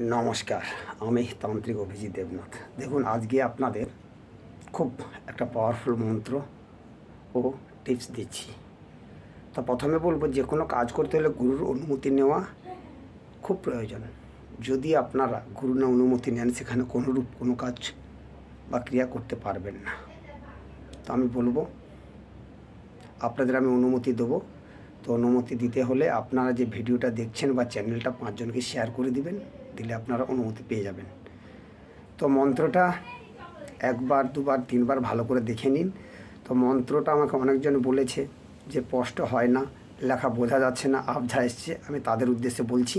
নমস্কার, আমি তান্ত্রিক অভিজিৎ দেবনাথ। দেখুন, আজকে আপনাদের খুব একটা পাওয়ারফুল মন্ত্র ও টিপস দিচ্ছি। তো প্রথমে বলবো, যে কোনো কাজ করতে হলে গুরুর অনুমতি নেওয়া খুব প্রয়োজন। যদি আপনারা গুরুর না অনুমতি নেন, সেখানে কোনোরূপ কোনো কাজ বা ক্রিয়া করতে পারবেন না। তো আমি বলবো, আপনাদের আমি অনুমতি দেবো। তো অনুমতি দিতে হলে আপনারা যে ভিডিওটা দেখছেন বা চ্যানেলটা 5 জনকে শেয়ার করে দিবেন, দিলে আপনারা অনুমতি পেয়ে যাবেন। তো মন্ত্রটা একবার, দুবার, তিনবার ভালো করে দেখে নিন। তো মন্ত্রটা আমাকে অনেকজন বলেছে যে স্পষ্ট হয় না, লেখা বোঝা যাচ্ছে না, আবঝা এসছে। আমি তাদের উদ্দেশ্যে বলছি,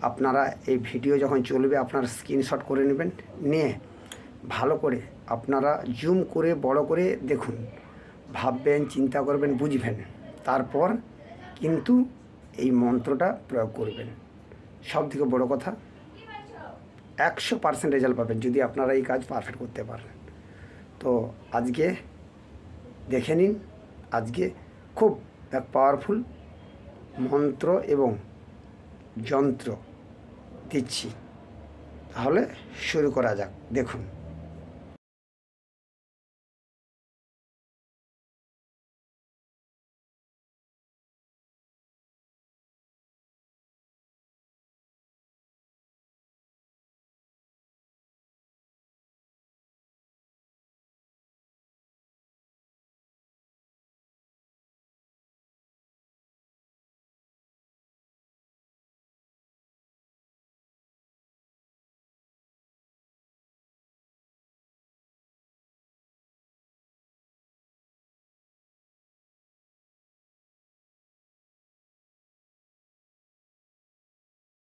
আপনারা এই ভিডিও যখন চলবে আপনারা স্ক্রিনশট করে নেবেন, নিয়ে ভালো করে আপনারা জুম করে বড় করে দেখুন, ভাববেন, চিন্তা করবেন, বুঝবেন, তারপর কিন্তু এই মন্ত্রটা প্রয়োগ করবেন। সবথেকে বড় কথা, 100% রেজাল্ট পাবেন যদি আপনারা এই কাজ পারফেক্ট করতে পারেন। তো আজকে দেখে নিন, আজকে খুব এক পাওয়ারফুল মন্ত্র এবং যন্ত্র দিচ্ছি। তাহলে শুরু করা যাক। দেখুন।